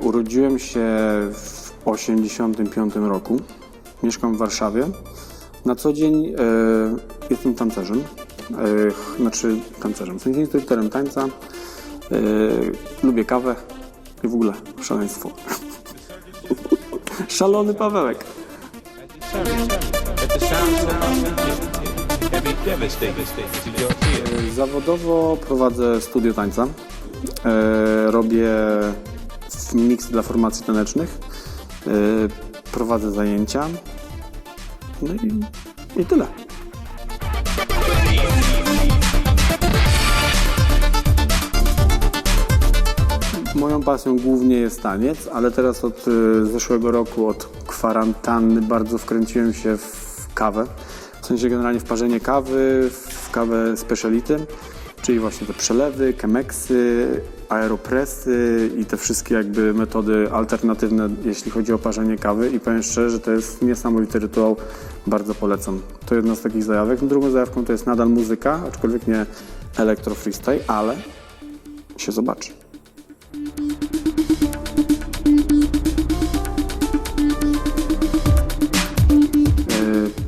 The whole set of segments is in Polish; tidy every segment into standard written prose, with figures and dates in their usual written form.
Urodziłem się w 1985 roku. Mieszkam w Warszawie. Na co dzień jestem tancerzem. Tancerzem, w sensie instruktorem tańca. Lubię kawę i w ogóle szaleństwo. Szalony Pawełek. Zawodowo prowadzę studio tańca. Robię miks dla formacji tanecznych. Prowadzę zajęcia. No i tyle. Moją pasją głównie jest taniec, ale teraz od zeszłego roku, od kwarantanny bardzo wkręciłem się w kawę. W sensie generalnie w parzenie kawy, w kawę speciality, czyli właśnie te przelewy, chemeksy, aeropressy i te wszystkie jakby metody alternatywne, jeśli chodzi o parzenie kawy. I powiem szczerze, że to jest niesamowity rytuał, bardzo polecam. To jedna z takich zajawek. Drugą zajawką to jest nadal muzyka, aczkolwiek nie elektro freestyle, ale się zobaczy.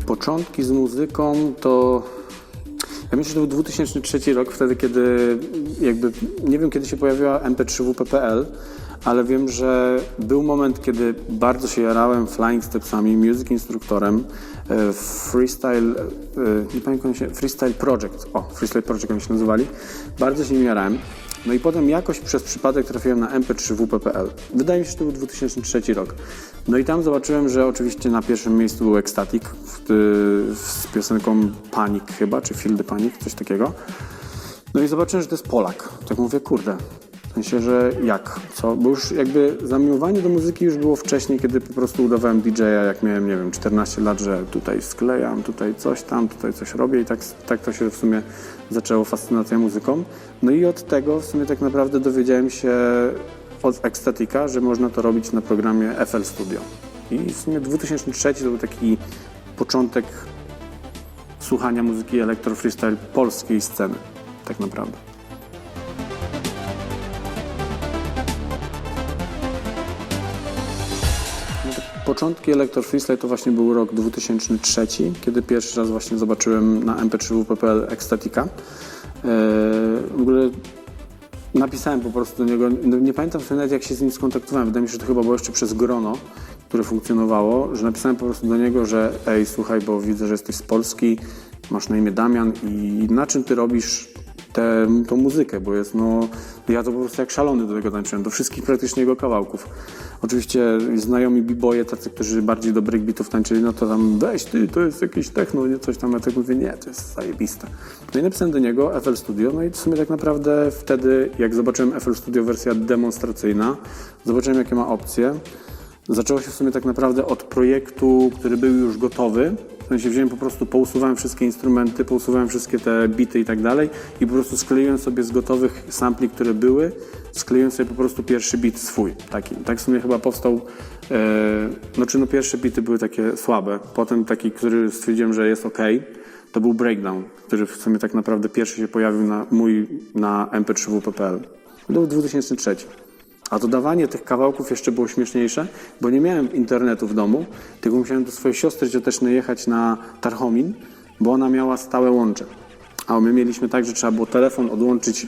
Początki z muzyką to... Ja myślę, że to był 2003 rok, wtedy kiedy jakby... Nie wiem, kiedy się pojawiła mp3w.pl, ale wiem, że był moment, kiedy bardzo się jarałem Flying Stepsami, music instruktorem, freestyle, nie pamiętam jak się, Freestyle Project, Freestyle Project oni się nazywali. Bardzo się nim jarałem. No i potem jakoś przez przypadek trafiłem na mp3w.pl. Wydaje mi się, że to był 2003 rok. No i tam zobaczyłem, że oczywiście na pierwszym miejscu był Ecstatic z piosenką Panic chyba, czy Feel the Panic, coś takiego. No i zobaczyłem, że to jest Polak. Tak mówię, kurde, w sensie, że jak, co? Bo już jakby zamiłowanie do muzyki już było wcześniej, kiedy po prostu udawałem DJ-a, jak miałem, nie wiem, 14 lat, że tutaj sklejam, tutaj coś tam, tutaj coś robię i tak to się w sumie zaczęło fascynacja muzyką. No i od tego w sumie tak naprawdę dowiedziałem się od Ecstatica, że można to robić na programie FL Studio. I w sumie 2003 to był taki początek słuchania muzyki elektro freestyle polskiej sceny, tak naprawdę. Początki elektro freestyle to właśnie był rok 2003, kiedy pierwszy raz właśnie zobaczyłem na mp3w.pl Ecstatica. W ogóle napisałem po prostu do niego, nie pamiętam sobie nawet jak się z nim skontaktowałem, wydaje mi się, że to chyba było jeszcze przez grono, które funkcjonowało, że napisałem po prostu do niego, że ej, słuchaj, bo widzę, że jesteś z Polski, masz na imię Damian i na czym ty robisz tą muzykę, bo jest, ja to po prostu jak szalony do tego tańczyłem, do wszystkich praktycznie jego kawałków. Oczywiście znajomi b-boye, tacy, którzy bardziej do breakbeatów tańczyli, no to tam weź ty, to jest jakieś techno, nie, coś tam, ja tak mówię, nie, to jest zajebiste. No i napisałem do niego FL Studio, no i w sumie tak naprawdę wtedy, jak zobaczyłem FL Studio wersja demonstracyjna, zobaczyłem jakie ma opcje, zaczęło się w sumie tak naprawdę od projektu, który był już gotowy. W sensie wziąłem po prostu, pousuwałem wszystkie instrumenty, pousuwałem wszystkie te bity i tak dalej i po prostu skleiłem sobie z gotowych sampli, które były, skleiłem sobie po prostu pierwszy beat swój, taki. Tak w sumie chyba powstał, pierwsze bity były takie słabe, potem taki, który stwierdziłem, że jest ok, to był Breakdown, który w sumie tak naprawdę pierwszy się pojawił na mp3w.pl. To był 2003. A dodawanie tych kawałków jeszcze było śmieszniejsze, bo nie miałem internetu w domu, tylko musiałem do swojej siostry ciotecznej jechać na Tarchomin, bo ona miała stałe łącze. A my mieliśmy tak, że trzeba było telefon odłączyć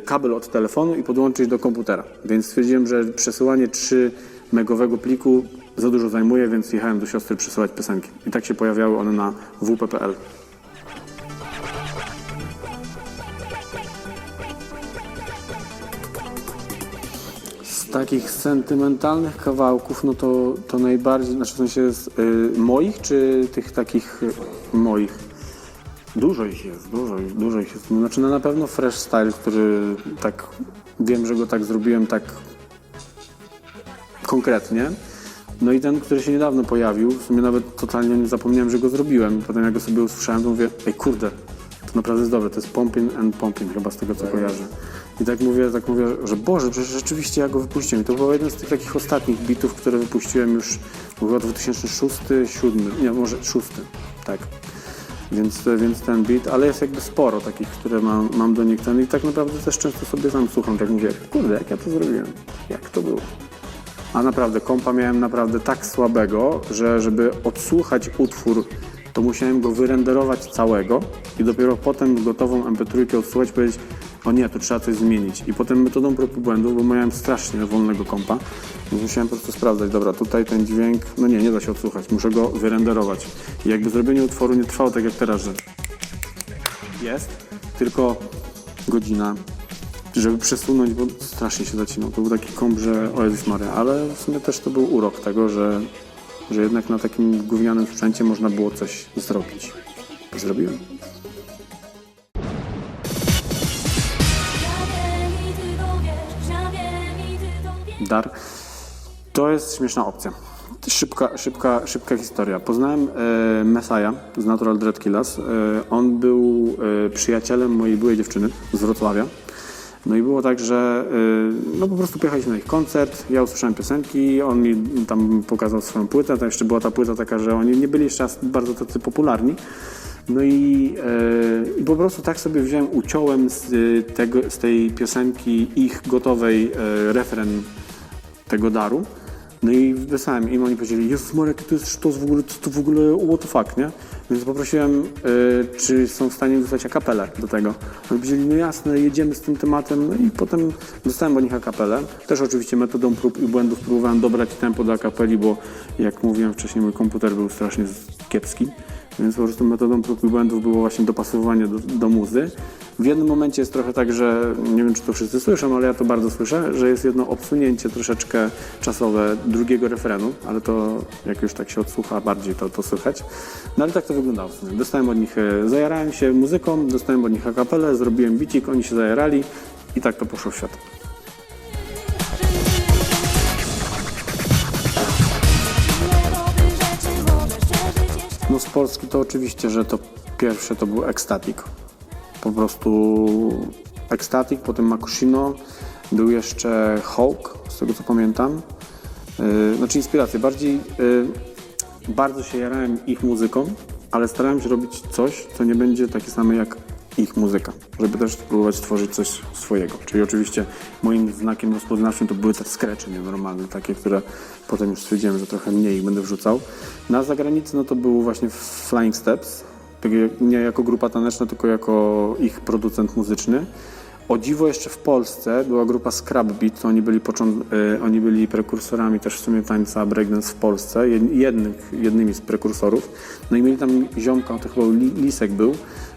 kabel od telefonu i podłączyć do komputera. Więc stwierdziłem, że przesyłanie 3-megowego pliku za dużo zajmuje, więc jechałem do siostry przesyłać piosenki. I tak się pojawiały one na wp.pl. Z takich sentymentalnych kawałków, no to najbardziej, znaczy w sensie moich, czy tych takich moich? Dużo ich jest. Znaczy na pewno Fresh Style, który tak, wiem, że go tak zrobiłem tak konkretnie. No i ten, który się niedawno pojawił, w sumie nawet totalnie zapomniałem, że go zrobiłem. Potem jak go sobie usłyszałem, to mówię, ej kurde, to naprawdę jest dobre, to jest Pumpin' and Pumpin' chyba z tego co kojarzę. I tak mówię, że Boże, przecież rzeczywiście ja go wypuściłem. I to był jeden z tych takich ostatnich bitów, które wypuściłem już chyba 2006, 2007, nie, może 2006, tak. Więc ten beat, ale jest jakby sporo takich, które mam do nich ten i tak naprawdę też często sobie sam słucham, tak mówię, kurde, jak ja to zrobiłem, jak to było. A naprawdę kompa miałem naprawdę tak słabego, że żeby odsłuchać utwór, to musiałem go wyrenderować całego i dopiero potem gotową MP3 odsłuchać i powiedzieć, o nie, tu trzeba coś zmienić. I potem metodą prób i błędów, bo miałem strasznie wolnego kompa, więc musiałem po prostu sprawdzać, dobra, tutaj ten dźwięk, no nie da się odsłuchać, muszę go wyrenderować. I jakby zrobienie utworu nie trwało tak jak teraz, że jest, tylko godzina, żeby przesunąć, bo strasznie się zacinał. To był taki komp, że o Jezus Maria, ale w sumie też to był urok tego, że jednak na takim gównianym sprzęcie można było coś zrobić. Zrobiłem. Dar. To jest śmieszna opcja. Szybka historia. Poznałem Messiah z Natural Dread Killers. On był przyjacielem mojej byłej dziewczyny z Wrocławia. No i było tak, że no po prostu pojechaliśmy na ich koncert, ja usłyszałem piosenki, on mi tam pokazał swoją płytę, tam jeszcze była ta płyta taka, że oni nie byli jeszcze bardzo tacy popularni. No i po prostu tak sobie uciąłem z tej piosenki ich gotowej refren tego daru. No i wysłałem im, oni powiedzieli, Jezus Marek, to w ogóle what the fuck, nie? Więc poprosiłem, czy są w stanie wysłać akapelę do tego. Oni powiedzieli, no jasne, jedziemy z tym tematem, no i potem dostałem od nich akapelę. Też oczywiście metodą prób i błędów próbowałem dobrać tempo do akapeli, bo jak mówiłem wcześniej, mój komputer był strasznie kiepski. Więc po prostu metodą prób i błędów było właśnie dopasowywanie do muzy. W jednym momencie jest trochę tak, że nie wiem, czy to wszyscy słyszą, ale ja to bardzo słyszę, że jest jedno obsunięcie troszeczkę czasowe drugiego refrenu, ale to jak już tak się odsłucha bardziej, to słychać. No ale tak to wyglądało. Dostałem od nich, zajarałem się muzyką, dostałem od nich akapelę, zrobiłem bicik, oni się zajarali i tak to poszło w świat. No z Polski to oczywiście, że to pierwsze to był Ecstatic. Po prostu Ecstatic, potem Makushino, był jeszcze Hawk, z tego co pamiętam. Znaczy inspiracje, bardzo się jarałem ich muzyką, ale starałem się robić coś, co nie będzie takie same jak ich muzyka, żeby też spróbować stworzyć coś swojego. Czyli oczywiście moim znakiem rozpoznawczym to były te scratche nienormalne, takie, które potem już stwierdziłem, że trochę mniej ich będę wrzucał. Na zagranicy no to był właśnie Flying Steps, nie jako grupa taneczna, tylko jako ich producent muzyczny. O dziwo jeszcze w Polsce była grupa Scrap Beat, oni byli prekursorami też w sumie tańca breakdance w Polsce, jednymi z prekursorów. No i mieli tam ziomka, to chyba Lisek był,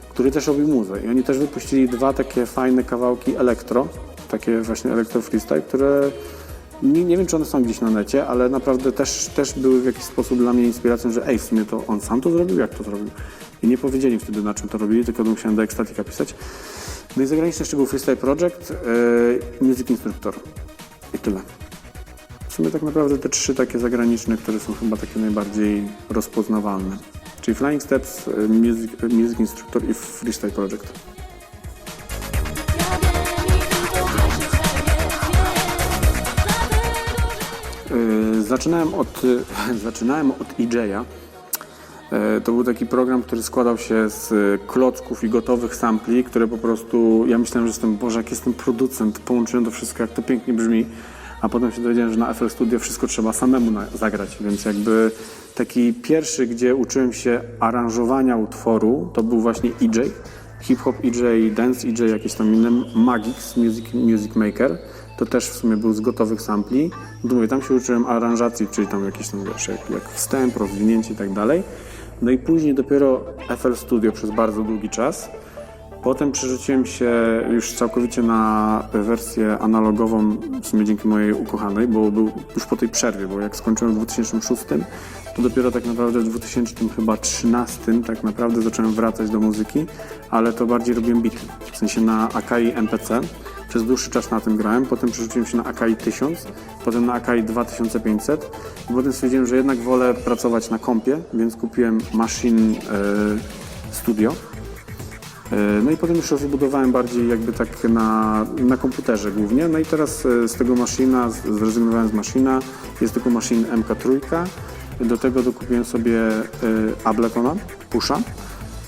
który też robił muzę. I oni też wypuścili dwa takie fajne kawałki elektro, takie właśnie elektro freestyle, które nie wiem, czy one są gdzieś na necie, ale naprawdę też były w jakiś sposób dla mnie inspiracją, że w sumie to on sam to zrobił, jak to zrobił. I nie powiedzieli wtedy, na czym to robili, tylko musiałem do Ecstatica pisać. No i zagraniczny jeszcze był Freestyle Project, Music Instructor i tyle. W sumie tak naprawdę te trzy takie zagraniczne, które są chyba takie najbardziej rozpoznawalne. Czyli Flying Steps, Music Instructor i Freestyle Project. Zaczynałem od EJ'a. To był taki program, który składał się z klocków i gotowych sampli, które po prostu, ja myślałem, że Boże, jak jestem producent, połączyłem to wszystko, jak to pięknie brzmi, a potem się dowiedziałem, że na FL Studio wszystko trzeba samemu zagrać, więc jakby taki pierwszy, gdzie uczyłem się aranżowania utworu, to był właśnie EJ, hip-hop EJ, dance EJ, jakieś tam inne, Magix, Music Maker. To też w sumie był z gotowych sampli. Mówię, tam się uczyłem aranżacji, czyli tam jakieś tam, wiesz, jak wstęp, rozwinięcie i tak dalej. No i później dopiero FL Studio przez bardzo długi czas. Potem przerzuciłem się już całkowicie na wersję analogową, w sumie dzięki mojej ukochanej, bo był już po tej przerwie, bo jak skończyłem w 2006, to dopiero tak naprawdę w 2013 tak naprawdę zacząłem wracać do muzyki, ale to bardziej robiłem bity, w sensie na Akai MPC. Przez dłuższy czas na tym grałem, potem przerzuciłem się na Akai 1000, potem na Akai 2500 i potem stwierdziłem, że jednak wolę pracować na kompie, więc kupiłem Machine Studio. No i potem już rozbudowałem bardziej jakby tak na komputerze głównie. No i teraz z tego Machina, zrezygnowałem z Machina, jest tylko Machine MK3. Do tego dokupiłem sobie Abletona, Pusha.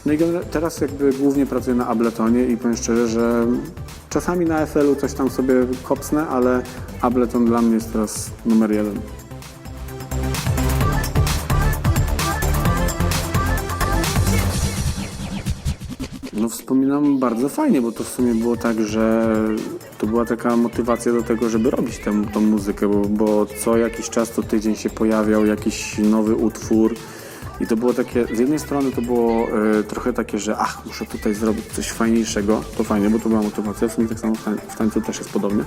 No i teraz jakby głównie pracuję na Abletonie i powiem szczerze, że czasami na FL-u coś tam sobie kopsnę, ale Ableton dla mnie jest teraz numer 1. No wspominam bardzo fajnie, bo to w sumie było tak, że to była taka motywacja do tego, żeby robić tą muzykę, bo co jakiś czas co tydzień się pojawiał jakiś nowy utwór i to było takie, z jednej strony to było trochę takie, że muszę tutaj zrobić coś fajniejszego, to fajnie, bo to była motywacja, w sumie tak samo w tańcu też jest podobnie.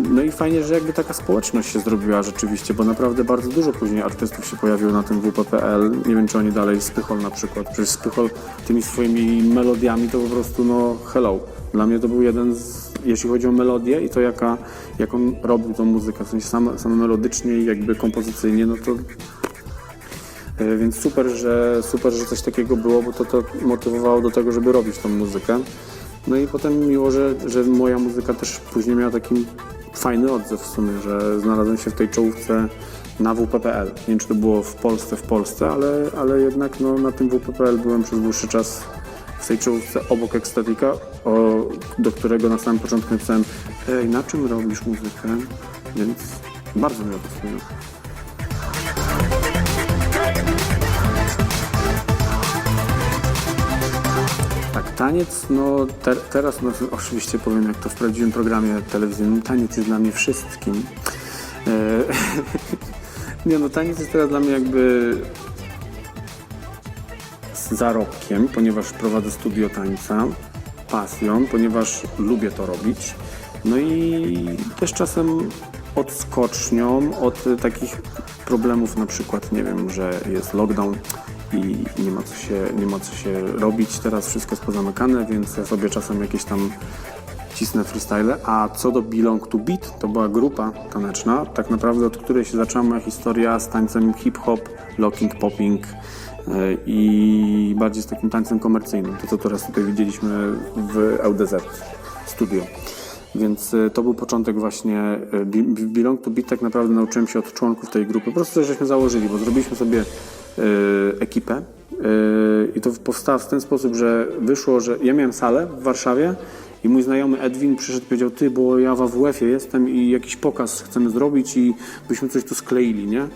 No i fajnie, że jakby taka społeczność się zrobiła rzeczywiście, bo naprawdę bardzo dużo później artystów się pojawiło na tym WP.pl, nie wiem czy oni dalej, Spychol na przykład, przecież Spychol tymi swoimi melodiami to po prostu no hello. Dla mnie to był jeden z, jeśli chodzi o melodię i to jak on robił tą muzykę, w sensie same melodycznie i jakby kompozycyjnie, no to więc super, że coś takiego było, bo to motywowało do tego, żeby robić tą muzykę. No i potem miło, że moja muzyka też później miała taki fajny odzew w sumie, że znalazłem się w tej czołówce na WP.pl. Nie wiem, czy to było w Polsce, ale jednak no, na tym WP.pl byłem przez dłuższy czas w tej czołówce obok Ecstatica, do którego na samym początku napisałem: na czym robisz muzykę? Więc bardzo mi to wspomina. Tak, taniec, no teraz no, oczywiście powiem, jak to w prawdziwym programie telewizyjnym, taniec jest dla mnie wszystkim. Nie no, taniec jest teraz dla mnie jakby zarobkiem, ponieważ prowadzę studio tańca, pasją, ponieważ lubię to robić. No i też czasem odskocznią od takich problemów, na przykład, nie wiem, że jest lockdown i nie ma co się robić, teraz wszystko jest pozamykane, więc ja sobie czasem jakieś tam cisnę freestyle. A co do Belong to Beat, to była grupa taneczna, tak naprawdę od której się zaczęła moja historia z tańcem hip-hop, locking, popping i bardziej z takim tańcem komercyjnym, to co teraz tutaj widzieliśmy w LDZ studio. Więc to był początek właśnie Belong to Beat. Tak naprawdę nauczyłem się od członków tej grupy. Po prostu coś żeśmy założyli, bo zrobiliśmy sobie ekipę i to powstało w ten sposób, że wyszło, że ja miałem salę w Warszawie i mój znajomy Edwin przyszedł i powiedział: ty, bo ja w AWF-ie jestem i jakiś pokaz chcemy zrobić i byśmy coś tu skleili, nie?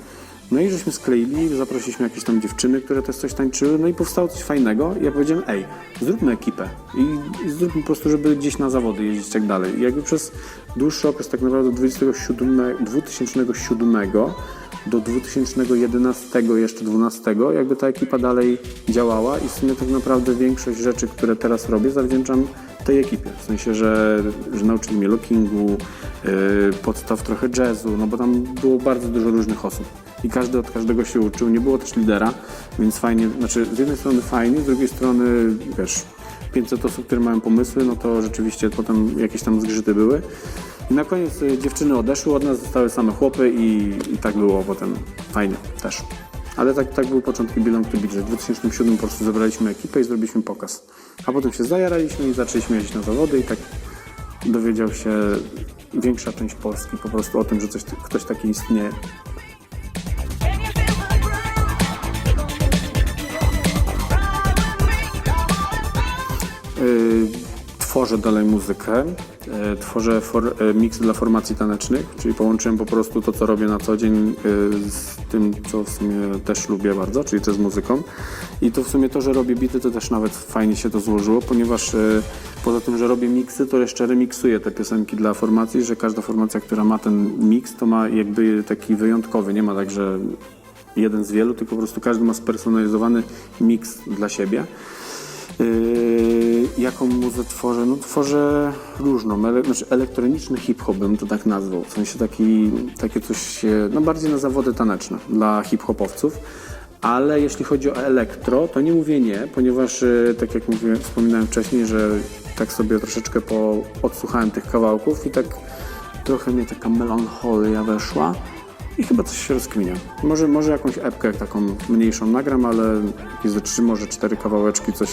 No i żeśmy skleili, zaprosiliśmy jakieś tam dziewczyny, które też coś tańczyły, no i powstało coś fajnego i ja powiedziałem: ej, zróbmy ekipę i zróbmy po prostu, żeby gdzieś na zawody jeździć i tak dalej. I jakby przez dłuższy okres, tak naprawdę od 2007 do 2011, jeszcze 12, jakby ta ekipa dalej działała i w sumie tak naprawdę większość rzeczy, które teraz robię, zawdzięczam tej ekipie. W sensie, że nauczyli mnie lockingu, podstaw trochę jazzu, no bo tam było bardzo dużo różnych osób i każdy od każdego się uczył. Nie było też lidera, więc fajnie, znaczy z jednej strony fajnie, z drugiej strony, wiesz, 500 osób, które mają pomysły, no to rzeczywiście potem jakieś tam zgrzyty były. I na koniec dziewczyny odeszły od nas, zostały same chłopy i tak było potem fajnie też. Ale tak były początki Belong to Beat, że w 2007 po prostu zebraliśmy ekipę i zrobiliśmy pokaz. A potem się zajaraliśmy i zaczęliśmy jeździć na zawody i tak dowiedział się większa część Polski po prostu o tym, że ktoś taki istnieje. Tworzę dalej muzykę, tworzę miksy dla formacji tanecznych, czyli połączyłem po prostu to, co robię na co dzień z tym, co w sumie też lubię bardzo, czyli to z muzyką. I to w sumie to, że robię bity, to też nawet fajnie się to złożyło, ponieważ poza tym, że robię miksy, to jeszcze remiksuję te piosenki dla formacji, że każda formacja, która ma ten miks, to ma jakby taki wyjątkowy, nie ma tak, że jeden z wielu, tylko po prostu każdy ma spersonalizowany miks dla siebie. Jaką muzę tworzę? No tworzę różną, znaczy elektroniczny hip-hop bym to tak nazwał, w sensie takie coś, no bardziej na zawody taneczne dla hip-hopowców, ale jeśli chodzi o elektro, to nie mówię nie, ponieważ tak jak wspominałem wcześniej, że tak sobie troszeczkę odsłuchałem tych kawałków i tak trochę mnie taka melancholia weszła i chyba coś się rozkminia. Może jakąś epkę taką mniejszą nagram, ale jakieś ze 3, może 4 kawałeczki coś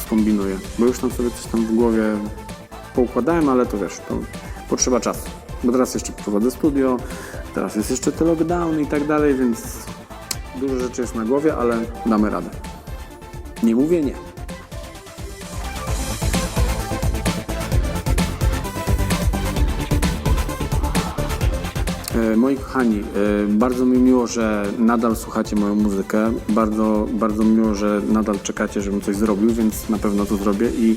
skombinuję, bo już tam sobie coś tam w głowie poukładałem, ale to wiesz, to potrzeba czasu, bo teraz jeszcze prowadzę studio, teraz jest jeszcze te lockdown i tak dalej, więc dużo rzeczy jest na głowie, ale damy radę. Nie mówię nie. Moi kochani, bardzo mi miło, że nadal słuchacie moją muzykę. Bardzo mi miło, że nadal czekacie, żebym coś zrobił, więc na pewno to zrobię. I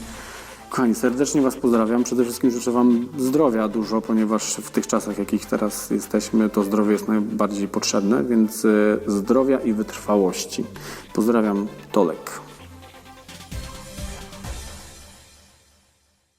kochani, serdecznie Was pozdrawiam. Przede wszystkim życzę Wam zdrowia dużo, ponieważ w tych czasach, jakich teraz jesteśmy, to zdrowie jest najbardziej potrzebne, więc zdrowia i wytrwałości. Pozdrawiam, Tolek.